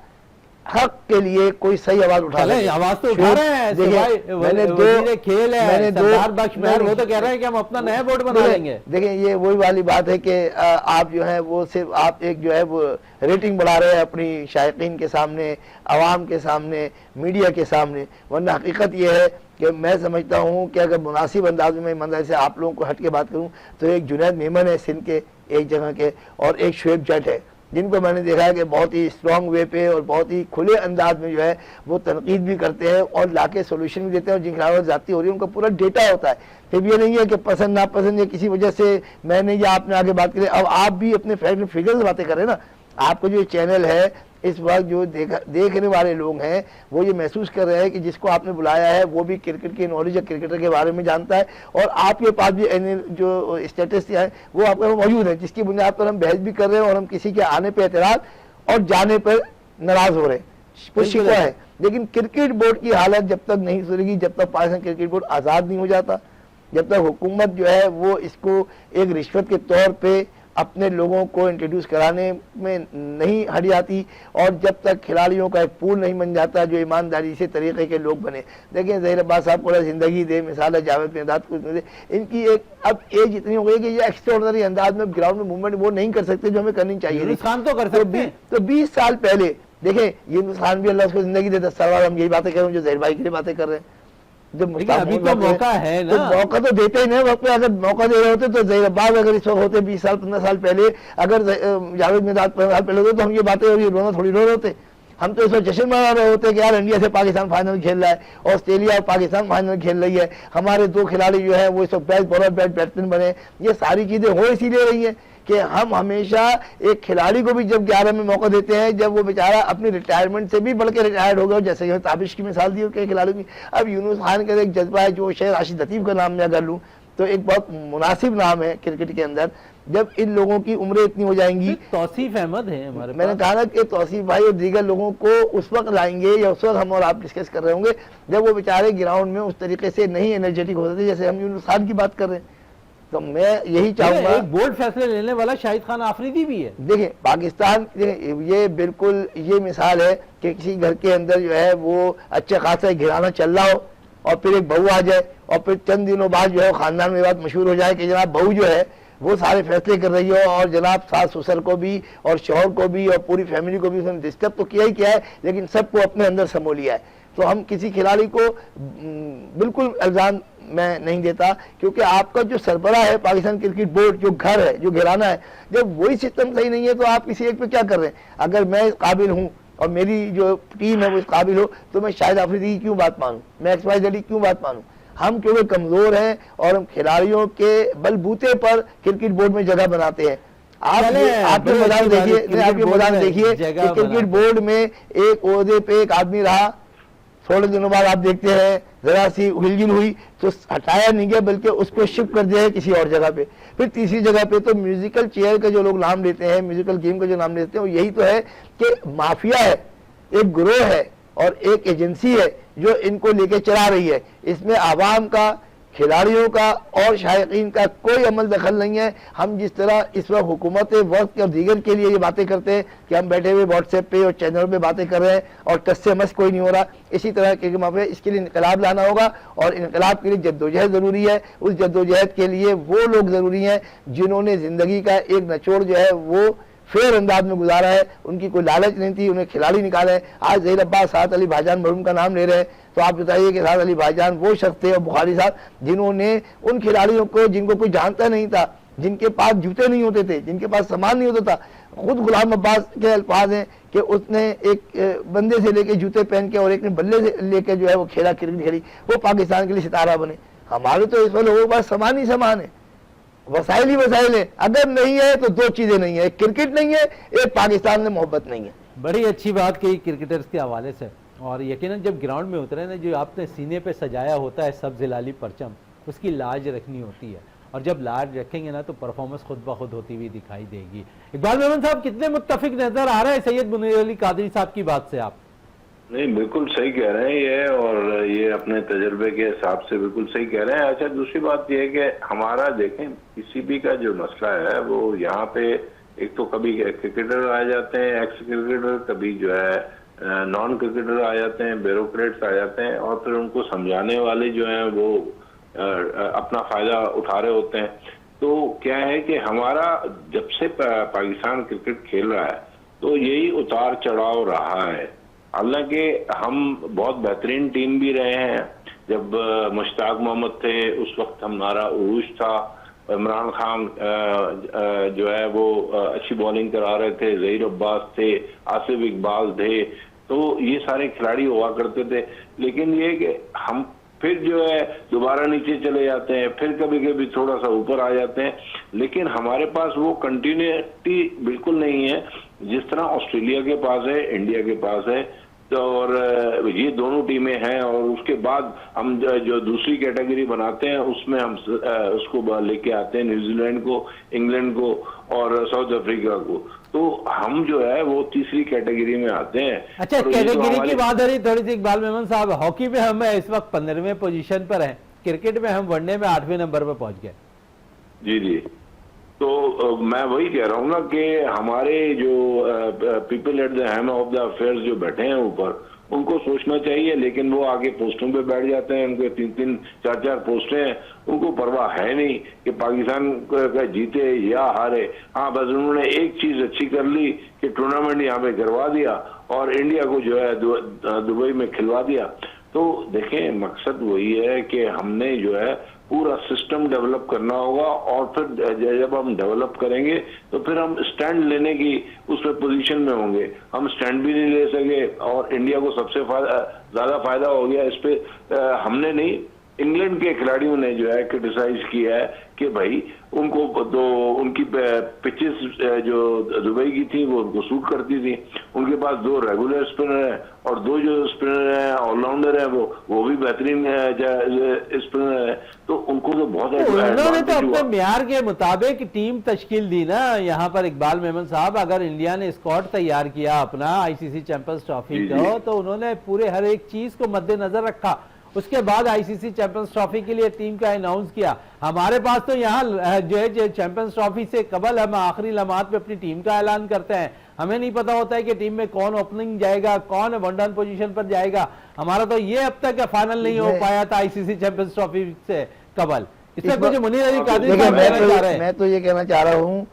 हक के लिए कोई सही आवाज उठा रहे हैं। आवाज तो उठा रहे हैं। मैंने खेल है सरदार बख्श महर, वो तो कह रहे हैं कि हम अपना नया बोर्ड बना लेंगे। देखिए ये वही वाली बात है कि आप जो है वो सिर्फ आप एक जो है वो रेटिंग बढ़ा रहे हैं अपनी शायकीन के सामने, आवाम के सामने, मीडिया के सामने, वरना हकीकत ये है कि मैं समझता हूँ कि अगर मुनासिब अंदाज में ईमानदारी से आप लोगों को हट के बात करूँ तो एक जुनैद मेमन है सिंध के एक जगह के, और एक शुएब जट है, जिनको मैंने देखा है कि बहुत ही स्ट्रॉन्ग वे पे और बहुत ही खुले अंदाज में जो है वो तनकीद भी करते हैं और लाके सोल्यूशन भी देते हैं, और जिन खिलाफ जाती हो रही है उनका पूरा डेटा होता है। फिर ये नहीं है कि पसंद नापसंद या किसी वजह से मैंने या आपने आगे बात करी। अब आप भी अपने फिगर से बातें कर रहे हैं ना, आपको जो चैनल है इस वक्त जो देखने वाले लोग हैं वो ये महसूस कर रहे हैं कि जिसको आपने बुलाया है वो भी क्रिकेट की नॉलेज या क्रिकेटर के बारे में जानता है, और आपके पास भी जो स्टेटस है वो आपके पास मौजूद है, जिसकी बुनियाद पर हम बहस भी कर रहे हैं और हम किसी के आने पर एतराज और जाने पर नाराज हो रहे हैं, कुछ शिकवा है। लेकिन क्रिकेट बोर्ड की हालत जब तक नहीं सुधरेगी, जब तक पाकिस्तान क्रिकेट बोर्ड आज़ाद नहीं हो जाता, जब तक हुकूमत जो है वो इसको एक रिश्वत के तौर पर अपने लोगों को इंट्रोड्यूस कराने में नहीं हट जाती, और जब तक खिलाड़ियों का एक पूल नहीं बन जाता जो ईमानदारी से तरीके के लोग बने। देखिए ज़हीर अब्बास साहब को ज़िंदगी दे, मिसाल है जावेद मिर्दाद को दे, इनकी एक अब एज इतनी हो गई कि ये एक्स्ट्राऑर्डिनरी अंदाज में ग्राउंड में मूवमेंट वो नहीं कर सकते जो हमें करनी चाहिए। तो कर सकते हैं। तो 20 साल पहले देखें, यूनुस खान भी अल्लाह उसको ज़िंदगी दे, 10 साल बाद हम यही बातें कर रहे हैं जो ज़हीर भाई के लिए बातें कर रहे हैं। अभी तो मौका है ना, तो मौका तो देते ही नहीं वक्त पे। अगर मौका दे रहे होते तो ज़हीर अब्बास अगर इस वक्त होते 20 साल 15 साल पहले, अगर जावेद मिर्दाद 15 साल पहले होते तो हम ये बातें और ये रोना थोड़ी रो रहे होते। हम तो इस वक्त जश्न मना रहे होते हैं कि यार इंडिया से पाकिस्तान फाइनल खेल रहा है, ऑस्ट्रेलिया और पाकिस्तान फाइनल खेल रही है, हमारे दो खिलाड़ी जो है वो इस वक्त बेस्ट बॉलर बेस्ट बैट्समैन बने। ये सारी चीजें हो इसीलिए रही है कि हम हमेशा एक खिलाड़ी को भी जब 11 में मौका देते हैं, जब वो बेचारा अपनी रिटायरमेंट से भी बढ़ के रिटायर्ड हो गया, जैसे ताबिश की मिसाल दी कई खिलाड़ियों की। अब यूनुस खान का एक जज्बा है, जो शायद राशिद लतीफ का नाम मैं अगर लूँ तो एक बहुत मुनासिब नाम है क्रिकेट के अंदर। जब इन लोगों की उम्रें इतनी हो जाएंगी, तौसीफ अहमद है हमारे मैंने कहा ना कि तौसीफ भाई और दीगर लोगों को उस वक्त लाएंगे या उस वक्त हम और आप डिस्कस कर रहे होंगे जब वो बेचारे ग्राउंड में उस तरीके से नहीं एनर्जेटिक होते थे जैसे हम यूनुस खान की बात कर रहे हैं। तो मैं यही चाहूंगा, एक बोल्ड फैसले लेने वाला शाहिद खान आफरीदी भी है। देखिए पाकिस्तान, ये बिल्कुल ये मिसाल है कि किसी घर के अंदर जो है वो अच्छा खासा घिराना चल रहा हो और फिर एक बहू आ जाए और फिर चंद दिनों बाद जो है खानदान में बात मशहूर हो जाए कि जनाब बहू जो है वो सारे फैसले कर रही हो और जनाब सास ससुर को भी और शौहर को भी और पूरी फैमिली को भी उसने डिस्टर्ब तो किया ही किया है, लेकिन सबको अपने अंदर समो लिया है। तो हम किसी खिलाड़ी को बिल्कुल इल्जाम मैं नहीं देता, क्योंकि आपका जो सरबराह है पाकिस्तान क्रिकेट बोर्ड, जो घर है, जो घिराना है, जब वही सिस्टम सही नहीं है तो आप किसी एक पे क्या कर रहे हैं। अगर मैं इस काबिल हूँ और मेरी जो टीम है वो इस काबिल हो तो मैं शाहिद आफरीदी की क्यों बात मानूं, मैं XYZ की क्यों बात मानूं। हम क्योंकि कमजोर हैं और हम खिलाड़ियों के बलबूते पर क्रिकेट बोर्ड में जगह बनाते हैं। आपके मैदान देखिए, आपके मैदान देखिए कि क्रिकेट बोर्ड में एक ओहदे पे एक आदमी रहा, थोड़े दिनों बाद आप देखते हैं जरा सी हिलगिल हुई तो हटाया नहीं गया बल्कि उसको शिफ्ट कर दिया है किसी और जगह पे। फिर तीसरी जगह पे तो म्यूजिकल चेयर का जो लोग नाम लेते हैं, म्यूजिकल गेम का जो नाम लेते हैं, वो यही तो है कि माफिया है, एक गिरोह है और एक एजेंसी है जो इनको लेके चला रही है। इसमें आवाम का, खिलाड़ियों का और शायकीन का कोई अमल दखल नहीं है। हम जिस तरह इस वक्त हुकूमत वक्त और दीगर के लिए ये बातें करते हैं कि हम बैठे हुए व्हाट्सएप पे और चैनल पे बातें कर रहे हैं और टस से मस कोई नहीं हो रहा, इसी तरह के मामले, इसके लिए इनकलाब लाना होगा और इनकलाब के लिए जद्दोजहद ज़रूरी है। उस जद्दोजहद के लिए वो लोग ज़रूरी हैं जिन्होंने ज़िंदगी का एक निचोड़ जो है वो फेयर अंदाज में गुजारा है, उनकी कोई लालच नहीं थी, उन्हें खिलाड़ी निकाला है। आज ज़हीर अब्बास, साद अली भाईजान मरहूम का नाम ले रहे हैं, तो आप बताइए कि साद अली भाईजान वो शख्स थे और बुखारी साहब जिन्होंने उन खिलाड़ियों को जिनको कोई जानता नहीं था, जिनके पास जूते नहीं होते थे, जिनके पास सामान नहीं होता था, खुद गुलाम अब्बास के अल्फाज हैं कि उसने एक बंदे से लेके जूते पहन के और एक ने बल्ले से लेके जो है वो खेला, क्रिकेट खेली, वो पाकिस्तान के लिए सितारा बने। हमारे तो इस वक्त लोगों के पास सामान ही सामान है, वसाइल ही वसाइल है। अगर नहीं है तो दो चीजें नहीं है, एक क्रिकेट नहीं है, एक पाकिस्तान में मोहब्बत नहीं है। बड़ी अच्छी बात कही क्रिकेटर्स के हवाले से, और यकीनन जब ग्राउंड में उतरे ना, जो आपने सीने पे सजाया होता है सब्ज हिलाली परचम, उसकी लाज रखनी होती है, और जब लाज रखेंगे ना तो परफॉर्मेंस खुद ब खुद होती हुई दिखाई देगी। इकबाल मेमन साहब, कितने मुत्तफिक नजर आ रहे हैं सैयद मुनीर अली कादरी साहब की बात से आप? नहीं, बिल्कुल सही कह रहे हैं ये, और ये अपने तजर्बे के हिसाब से बिल्कुल सही कह रहे हैं। अच्छा, दूसरी बात ये है कि हमारा देखें पीसीबी का जो मसला है वो यहाँ पे एक तो कभी क्रिकेटर आ जाते हैं, एक्स क्रिकेटर, कभी जो है नॉन क्रिकेटर आ जाते हैं, ब्यूरोक्रेट्स आ जाते हैं, और फिर उनको समझाने वाले जो हैं वो अपना फायदा उठा रहे होते हैं। तो क्या है कि हमारा जब से पाकिस्तान क्रिकेट खेल रहा है तो यही उतार चढ़ाव रहा है। हालांकि हम बहुत बेहतरीन टीम भी रहे हैं, जब मुश्ताक मोहम्मद थे उस वक्त हमारा उरूज था, इमरान खान जो है वो अच्छी बॉलिंग करा रहे थे, ज़हीर अब्बास थे, आसिफ इकबाल थे, तो ये सारे खिलाड़ी हुआ करते थे। लेकिन ये कि हम फिर जो है दोबारा नीचे चले जाते हैं, फिर कभी कभी थोड़ा सा ऊपर आ जाते हैं, लेकिन हमारे पास वो कंटिन्यूटी बिल्कुल नहीं है जिस तरह ऑस्ट्रेलिया के पास है, इंडिया के पास है। तो और ये दोनों टीमें हैं, और उसके बाद हम जो दूसरी कैटेगरी बनाते हैं उसमें हम उसको लेके आते हैं न्यूजीलैंड को, इंग्लैंड को और साउथ अफ्रीका को। तो हम जो है वो तीसरी कैटेगरी में आते हैं। अच्छा, कैटेगरी की बात हो रही थोड़ी सी इकबाल मेमन साहब, हॉकी में हम इस वक्त 15वें पोजीशन पर हैं, क्रिकेट में हम वनडे में 8वें नंबर पर पहुंच गए। जी जी, तो मैं वही कह रहा हूँ ना कि हमारे जो people at the helm of the affairs जो बैठे हैं ऊपर, उनको सोचना चाहिए, लेकिन वो आगे पोस्टों पे बैठ जाते हैं, उनके 3-3, 4-4 पोस्टें हैं, उनको परवाह है नहीं कि पाकिस्तान का जीते या हारे। हाँ, बस उन्होंने एक चीज अच्छी कर ली कि टूर्नामेंट यहाँ पे करवा दिया और इंडिया को जो है दुबई में खिलवा दिया। तो देखें, मकसद वही है कि हमने जो है पूरा सिस्टम डेवलप करना होगा, और फिर जब हम डेवलप करेंगे तो फिर हम स्टैंड लेने की उस पर पोजीशन में होंगे। हम स्टैंड भी नहीं ले सके और इंडिया को सबसे ज्यादा फायदा हो गया इस पे। हमने नहीं, इंग्लैंड के खिलाड़ियों ने जो है क्रिटिसाइज किया है कि भाई उनको तो उनकी पिचेस जो दुबई की थी वो उनको सूट करती थी। उनके पास 2 रेगुलर स्पिनर हैं और 2 जो स्पिनर हैं ऑलराउंडर हैं वो भी बेहतरीन स्पिनर है, तो उनको तो बहुत उन्होंने तो अपने म्यार के मुताबिक टीम तश्कील दी ना। यहाँ पर इकबाल मेमन साहब, अगर इंडिया ने स्क्वाड तैयार किया अपना आईसीसी चैंपियंस ट्रॉफी को, तो उन्होंने पूरे हर एक चीज को मद्देनजर रखा। उसके बाद आईसीसी चैंपियंस ट्रॉफी के लिए टीम का अनाउंस किया। हमारे पास तो यहाँ जो है चैंपियंस ट्रॉफी से कबल हम आखिरी लम्हात पे अपनी टीम का ऐलान करते हैं। हमें नहीं पता होता है कि टीम में कौन ओपनिंग जाएगा, कौन वन डाउन पोजीशन पर जाएगा। हमारा तो ये अब तक फाइनल नहीं हो पाया था आईसीसी चैंपियंस ट्रॉफी से कबल। इसमें कुछ मुनीर अली कादरी साहब कहना चाह रहे हैं। मैं तो ये कहना चाह रहा हूँ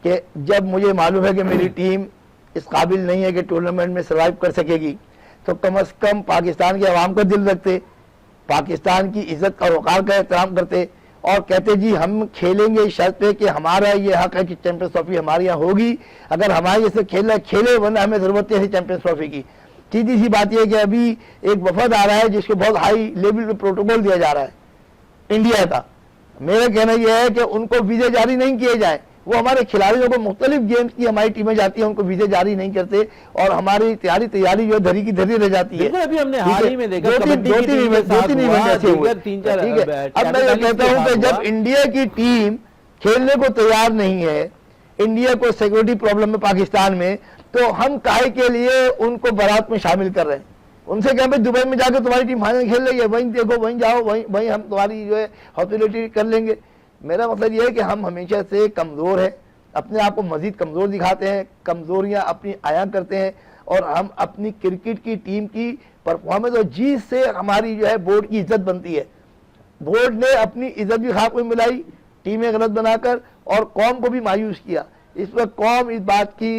कि जब मुझे मालूम है कि मेरी टीम इस काबिल नहीं है कि टूर्नामेंट में सर्वाइव कर सकेगी, तो कम से कम पाकिस्तान के अवाम का दिल रखते, पाकिस्तान की इज्जत और वकार का एहतराम करते और कहते जी हम खेलेंगे इस शर्त पे कि हमारा ये हक है कि चैंपियंस ट्रॉफी हमारे यहाँ होगी। अगर हमारे जैसे खेलना खेले, वरना हमें जरूरत है चैंपियंस ट्रॉफी की। सीधी सी बात यह है कि अभी एक वफद आ रहा है जिसको बहुत हाई लेवल पे प्रोटोकॉल दिया जा रहा है इंडिया का। मेरा कहना यह है कि उनको वीजे जारी नहीं किए जाए। वो हमारे खिलाड़ियों को मुख्तलिफ गेम्स की हमारी टीमें जाती हैं, उनको वीजे जारी नहीं करते और हमारी तैयारी जो धरी की धरी रह जाती है। अभी हमने हाल ही में देखा दो तीन इवेंट ऐसे हुए। ठीक है, अब मैं ये कहता हूं कि जब इंडिया की टीम खेलने को तैयार नहीं है, इंडिया को सिक्योरिटी प्रॉब्लम है पाकिस्तान में, तो हम काहे के लिए उनको बारात में शामिल कर रहे हैं? उनसे कहें भाई दुबई में जाकर तुम्हारी टीम फाइनल खेल रही है, वहीं देखो, वहीं जाओ, वहीं हम तुम्हारी जो है हॉस्पिटलिटी कर लेंगे। मेरा मतलब यह है कि हम हमेशा से कमज़ोर हैं, अपने आप को मजीद कमज़ोर दिखाते हैं, कमज़ोरियां अपनी आया करते हैं और हम अपनी क्रिकेट की टीम की परफॉर्मेंस और जीत से हमारी जो है बोर्ड की इज्जत बनती है। बोर्ड ने अपनी इज्जत भी खाक में मिलाई टीमें गलत बनाकर और कौम को भी मायूस किया। इस पर कौम इस बात की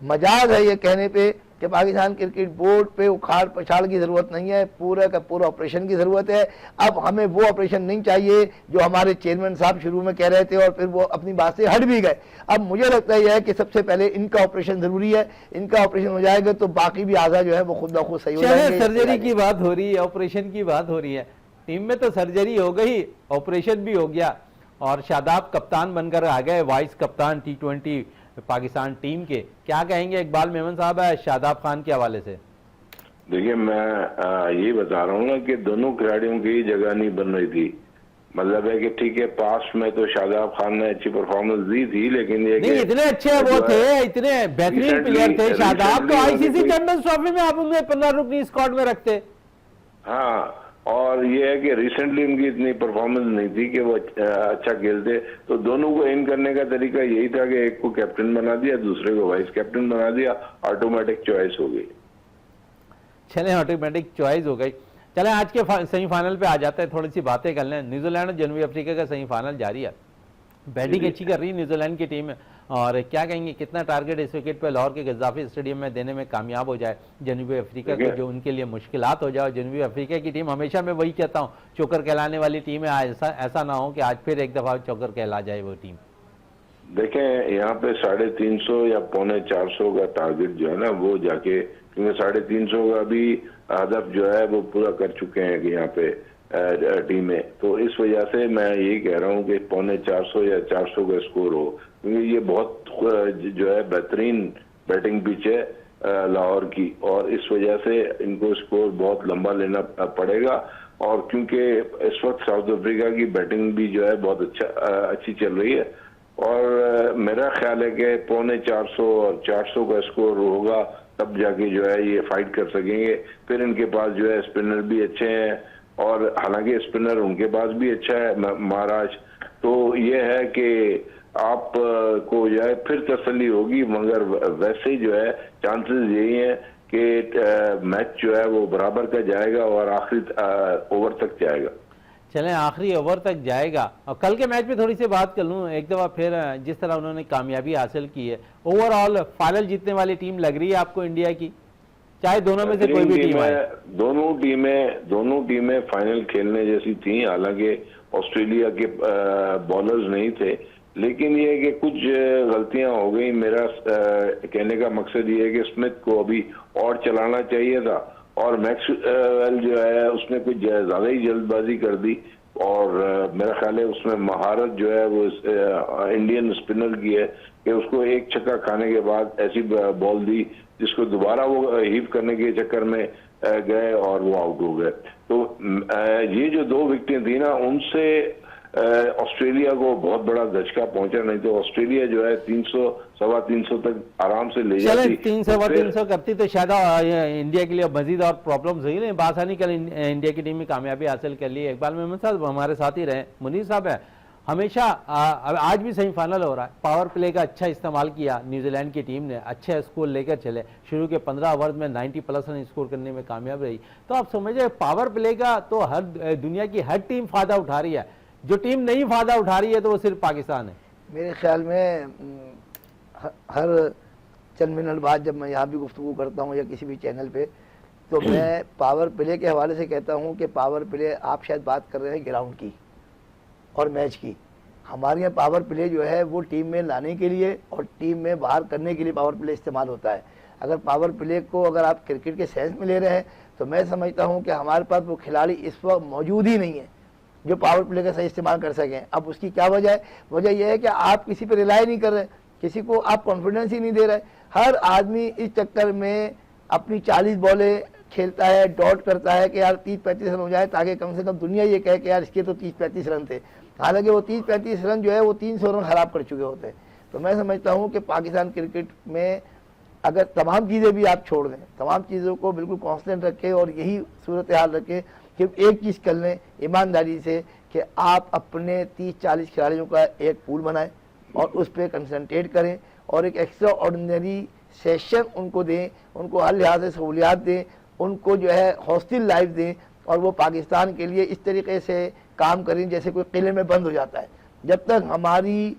मजाज है ये कहने पे कि पाकिस्तान क्रिकेट बोर्ड पे उखाड़ पछाड़ की जरूरत नहीं है, पूरा का पूरा ऑपरेशन की जरूरत है। अब हमें वो ऑपरेशन नहीं चाहिए जो हमारे चेयरमैन साहब शुरू में कह रहे थे और फिर वो अपनी बात से हट भी गए। अब मुझे लगता है कि सबसे पहले इनका ऑपरेशन जरूरी है। इनका ऑपरेशन हो जाएगा तो बाकी भी आधा जो है वो खुद ब खुद सही हो जाएंगे। सर्जरी की बात हो रही है, ऑपरेशन की बात हो रही है, टीम में तो सर्जरी हो गई, ऑपरेशन भी हो गया और शादाब कप्तान बनकर आ गए, वाइस कप्तान T20 पाकिस्तान टीम के। क्या कहेंगे इकबाल मेमन साहब शादाब खान के हवाले से? देखिए, मैं ये बता रहा हूँ ना कि दोनों खिलाड़ियों की जगह नहीं बन रही थी। मतलब है कि ठीक है, पास में तो शादाब खान ने अच्छी परफॉर्मेंस दी थी, लेकिन ये नहीं, इतने अच्छे वो थे, इतने बेहतरीन प्लेयर थे शादाब, तो आईसीसी चैंपियंस ट्रॉफी में आप उन्हें 15 रुकनी स्क्वाड में रखते। हाँ, और ये है कि रिसेंटली उनकी इतनी परफॉर्मेंस नहीं थी कि वो अच्छा खेलते, तो दोनों को इन करने का तरीका यही था कि एक को कैप्टन बना दिया, दूसरे को वाइस कैप्टन बना दिया, ऑटोमेटिक चॉइस हो गई। चले, ऑटोमेटिक चॉइस हो गई। चले, आज के सेमीफाइनल पे आ जाते हैं, थोड़ी सी बातें कर लें। न्यूजीलैंड और जनूबी अफ्रीका का सेमीफाइनल जारी है, बैटिंग अच्छी कर रही है न्यूजीलैंड की टीम, और क्या कहेंगे कितना टारगेट इस विकेट पे लाहौर के गद्दाफी स्टेडियम में देने में कामयाब हो जाए जनूबी अफ्रीका को, जो उनके लिए मुश्किलात हो जाए। जनूबी अफ्रीका की टीम, हमेशा मैं वही कहता हूँ, चौकर कहलाने वाली टीम है। ऐसा ना हो कि आज फिर एक दफा चौकर कहला जाए वो टीम। देखें, यहाँ पे 350 या 350 का टारगेट जो है ना वो जाके, क्योंकि 350 का भी हदफ जो है वो पूरा कर चुके हैं कि यहाँ पे टीमें, तो इस वजह से मैं यही कह रहा हूँ कि 450 या 400 का स्कोर हो, क्योंकि ये बहुत जो है बेहतरीन बैटिंग पिच है लाहौर की, और इस वजह से इनको स्कोर बहुत लंबा लेना पड़ेगा। और क्योंकि इस वक्त साउथ अफ्रीका की बैटिंग भी जो है बहुत अच्छी चल रही है, और मेरा ख्याल है कि 450 और 400 का स्कोर होगा, तब जाके जो है ये फाइट कर सकेंगे। फिर इनके पास जो है स्पिनर भी अच्छे हैं, और हालांकि स्पिनर उनके पास भी अच्छा है महाराज, तो ये है कि आप को जो है फिर तसल्ली होगी, मगर वैसे ही जो है चांसेस यही हैं कि मैच जो है वो बराबर का जाएगा और आखिरी ओवर तक जाएगा। चलें, आखिरी ओवर तक जाएगा। और कल के मैच पे थोड़ी सी बात कर लूँ एक दफ़ा फिर, जिस तरह उन्होंने कामयाबी हासिल की है, ओवरऑल फाइनल जीतने वाली टीम लग रही है आपको इंडिया की, चाहे दोनों में से कोई भी टीम है? दोनों टीमें फाइनल खेलने जैसी थी, हालांकि ऑस्ट्रेलिया के बॉलर्स नहीं थे, लेकिन ये है कि कुछ गलतियां हो गई। मेरा कहने का मकसद ये है कि स्मिथ को अभी और चलाना चाहिए था, और मैक्सवेल जो है उसने कुछ ज्यादा ही जल्दबाजी कर दी, और मेरा ख्याल है उसमें महारत जो है वो इंडियन स्पिनर की है कि उसको एक छक्का खाने के बाद ऐसी बॉल दी जिसको दोबारा वो हीव करने के चक्कर में गए और वो आउट हो गए। तो ये जो 2 विकेटें थी ना, उनसे ऑस्ट्रेलिया को बहुत बड़ा धचका पहुंचा, नहीं तो ऑस्ट्रेलिया जो है 300 सवा 300 तक आराम से ले जाती। 300 करती तो शायद इंडिया के लिए मजीद और प्रॉब्लम्स हुई नहीं, बासानी कल इंडिया की टीम में कामयाबी हासिल कर ली। इकबाल मेमन साहब हमारे साथ ही रहे, मुनीर साहब है, हमेशा आज भी सेमीफाइनल हो रहा है, पावर प्ले का अच्छा इस्तेमाल किया न्यूजीलैंड की टीम ने, अच्छे स्कोर लेकर चले, शुरू के 15 ओवर में 90+ रन स्कोर करने में कामयाब रही। तो आप समझे पावर प्ले का तो हर दुनिया की हर टीम फायदा उठा रही है, जो टीम नहीं फायदा उठा रही है तो वो सिर्फ पाकिस्तान है। मेरे ख्याल में हर चंद मिनट बाद जब मैं यहाँ भी गुफ्तगू करता हूँ या किसी भी चैनल पे, तो मैं पावर प्ले के हवाले से कहता हूँ कि पावर प्ले, आप शायद बात कर रहे हैं ग्राउंड की और मैच की। हमारे यहाँ पावर प्ले जो है वो टीम में लाने के लिए और टीम में बाहर करने के लिए पावर प्ले इस्तेमाल होता है। अगर पावर प्ले को अगर आप क्रिकेट के सेंस में ले रहे हैं तो मैं समझता हूँ कि हमारे पास वो खिलाड़ी इस वक्त मौजूद ही नहीं है जो पावर प्ले का सही इस्तेमाल कर सकें। अब उसकी क्या वजह है? वजह यह है कि आप किसी पर रिलाई नहीं कर रहे, किसी को आप कॉन्फिडेंस ही नहीं दे रहे। हर आदमी इस चक्कर में अपनी 40 बॉलें खेलता है, डॉट करता है कि यार 30-35 रन हो जाए ताकि कम से कम दुनिया ये कहे कि यार इसके तो 30-35 रन थे, हालांकि वो 30-35 रन जो है वो 300 रन खराब कर चुके होते हैं। तो मैं समझता हूँ कि पाकिस्तान क्रिकेट में अगर तमाम चीज़ें भी आप छोड़ दें, तमाम चीज़ों को बिल्कुल कॉन्स्टेंट रखें और यही सूरत हाल रखें कि एक चीज़ कर लें ईमानदारी से कि आप अपने 30-40 खिलाड़ियों का एक पूल बनाएं और उस पर कंसंट्रेट करें और एक एक्स्ट्रा ऑर्डिनरी सेशन उनको दें, उनको हर लिहाज से सहूलियात दें, उनको जो है हॉस्टल लाइफ दें और वो पाकिस्तान के लिए इस तरीके से काम करें जैसे कोई किले में बंद हो जाता है। जब तक हमारी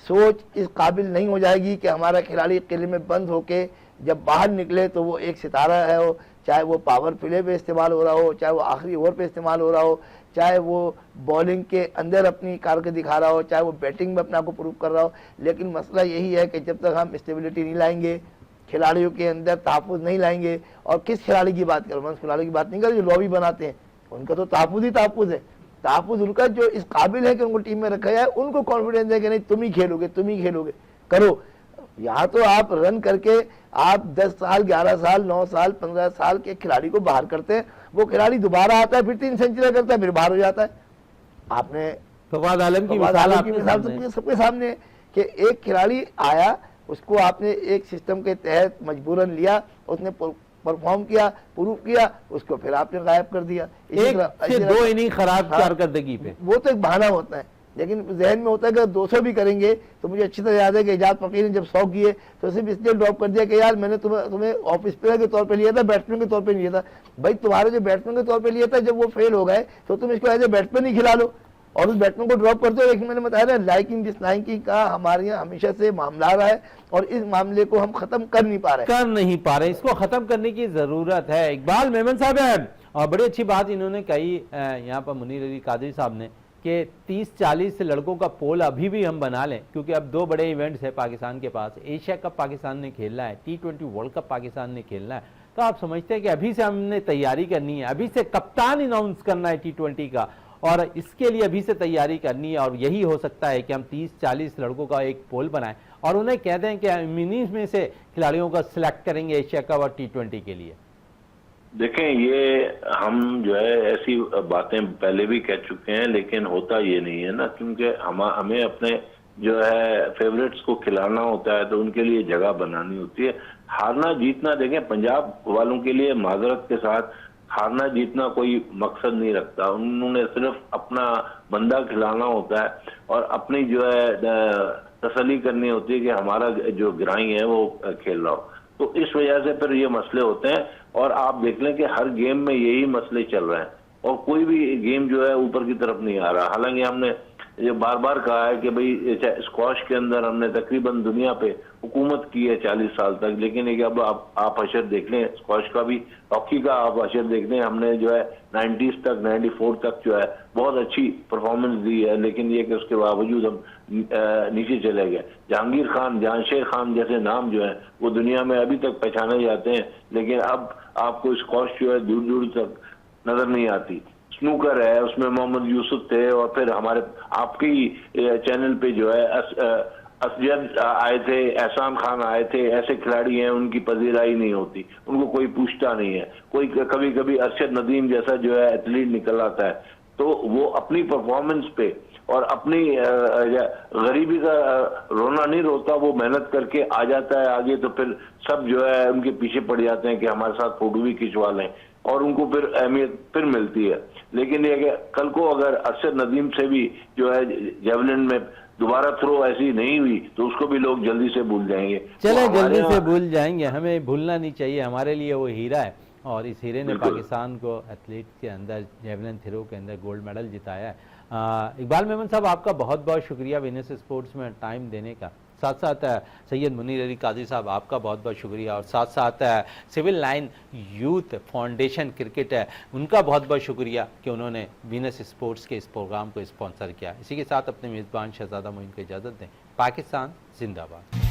सोच इस काबिल नहीं हो जाएगी कि हमारा खिलाड़ी किले में बंद होके जब बाहर निकले तो वो एक सितारा है, हो चाहे वो पावर प्ले पे इस्तेमाल हो रहा हो, चाहे वो आखिरी ओवर पे इस्तेमाल हो रहा हो, चाहे वो बॉलिंग के अंदर अपनी कारकर्दगी दिखा रहा हो, चाहे वो बैटिंग में अपने आप को प्रूव कर रहा हो। लेकिन मसला यही है कि जब तक हम स्टेबिलिटी नहीं लाएंगे, खिलाड़ियों के अंदर तहफ़्फ़ुज़ नहीं लाएंगे, और किस खिलाड़ी की बात करूँ, मैं उस खिलाड़ी की बात नहीं कर रहा जो लॉबी बनाते हैं, उनका तो तहफ़्फ़ुज़ ही तहफ़्फ़ुज़ है। तहफ़्फ़ुज़ उनका जो इस काबिल है कि उनको टीम में रखा जाए, उनको कॉन्फिडेंस है कि नहीं तुम ही खेलोगे, तुम ही खेलोगे, करो। यहाँ तो आप रन करके आप 10 साल, 11 साल, 9 साल, 15 साल के खिलाड़ी को बाहर करते हैं, वो खिलाड़ी दोबारा आता है, फिर 3 सेंचुरी करता है, फिर बाहर हो जाता है। आपने फवाद आलम की मिसाल सबके सामने कि एक खिलाड़ी आया, उसको आपने एक सिस्टम के तहत मजबूरन लिया, उसने परफॉर्म किया, प्रूव किया, उसको फिर आपने गायब कर दिया। एक से 2 इनिंग खराब कारकर्दगी पे, वो तो एक बहाना होता है, लेकिन जहन में होता है कि अगर 200 भी करेंगे तो मुझे अच्छी तरह याद है कि एजाज फकीर ने जब 100 किए तो सिर्फ इसलिए ड्रॉप कर दिया कि यार मैंने तुम्हें ऑफ स्पिनर के तौर पे लिया था, बैट्समैन के तौर पे लिया था। भाई तुम्हारे जो बैट्समैन के तौर पे लिया था, जब वो फेल हो गए तो तुम इसको एज ए बैट्समैन ही खिला लो और उस बैट्समैन को ड्रॉप करते हो। लेकिन मैंने बताया ना, लाइकिंग डिसलाइकिंग का हमारे यहाँ हमेशा से मामला रहा है और इस मामले को हम खत्म कर नहीं पा रहे, इसको खत्म करने की जरूरत है। इकबाल मेमन साहब है, और बड़ी अच्छी बात इन्होंने कही यहाँ पर मुनीर अली कादरी साहब ने कि 30-40 लड़कों का पोल अभी भी हम बना लें, क्योंकि अब 2 बड़े इवेंट्स है पाकिस्तान के पास। एशिया कप पाकिस्तान ने खेलना है, T20 वर्ल्ड कप पाकिस्तान ने खेलना है। तो आप समझते हैं कि अभी से हमने तैयारी करनी है, अभी से कप्तान अनाउंस करना है T20 का, और इसके लिए अभी से तैयारी करनी है। और यही हो सकता है कि हम 30-40 लड़कों का एक पोल बनाएं और उन्हें कह दें कि मिनीज में से खिलाड़ियों का सिलेक्ट करेंगे एशिया कप और T20 के लिए। देखें, ये हम जो है ऐसी बातें पहले भी कह चुके हैं, लेकिन होता ये नहीं है ना, क्योंकि हमें अपने जो है फेवरेट्स को खिलाना होता है तो उनके लिए जगह बनानी होती है। हारना जीतना, देखें पंजाब वालों के लिए माजरत के साथ हारना जीतना कोई मकसद नहीं रखता, उन्होंने सिर्फ अपना बंदा खिलाना होता है और अपनी जो है तसल्ली करनी होती है कि हमारा जो गिराई है वो खेल रहा हो। तो इस वजह से फिर ये मसले होते हैं और आप देख लें कि हर गेम में यही मसले चल रहे हैं और कोई भी गेम जो है ऊपर की तरफ नहीं आ रहा। हालांकि हमने ये बार बार कहा है कि भाई स्क्वॉश के अंदर हमने तकरीबन दुनिया पे हुकूमत की है 40 साल तक, लेकिन एक अब आप अशर देख लें, स्क्वॉश का भी, हॉकी का आप अशर देख लें, हमने जो है 90s तक 94 तक जो है बहुत अच्छी परफॉर्मेंस दी है, लेकिन ये कि उसके बावजूद हम नीचे चले गए। जहांगीर खान, जहांशेर खान जैसे नाम जो है वो दुनिया में अभी तक पहचाने जाते हैं, लेकिन अब आपको स्क्वॉश जो है दूर दूर तक नजर नहीं आती। स्नूकर है, उसमें मोहम्मद यूसुफ थे, और फिर हमारे आपके ही चैनल पे जो है असजद आए थे, एहसान खान आए थे। ऐसे खिलाड़ी हैं उनकी पजीराई नहीं होती, उनको कोई पूछता नहीं है। कोई कभी कभी अरशद नदीम जैसा जो है एथलीट निकल आता है, तो वो अपनी परफॉर्मेंस पे और अपनी गरीबी का रोना नहीं रोता, वो मेहनत करके आ जाता है आगे, तो फिर सब जो है उनके पीछे पड़ जाते हैं कि हमारे साथ फोटो भी खिंचवा लें, और उनको फिर अहमियत फिर मिलती है। लेकिन ये कि कल को अगर अरशद नदीम से भी जो है जेवलिन में दोबारा थ्रो ऐसी नहीं हुई तो उसको भी लोग जल्दी से भूल जाएंगे। चले तो जल्दी से भूल जाएंगे, हमें भूलना नहीं चाहिए। हमारे लिए वो हीरा है, और इस हीरे ने पाकिस्तान को एथलीट के अंदर जेवलिन थ्रो के अंदर गोल्ड मेडल जिताया है। इकबाल मेमन साहब, आपका बहुत बहुत शुक्रिया वीनस स्पोर्ट्स में टाइम देने का। साथ साथ सैयद मुनीर अली काजी साहब, आपका बहुत बहुत शुक्रिया, और साथ साथ civil line youth foundation cricket है, उनका बहुत बहुत शुक्रिया कि उन्होंने वीनस स्पोर्ट्स के इस प्रोग्राम को स्पॉन्सर किया। इसी के साथ अपने मेज़बान शहजादा मोइन को इजाज़त दें। पाकिस्तान जिंदाबाद।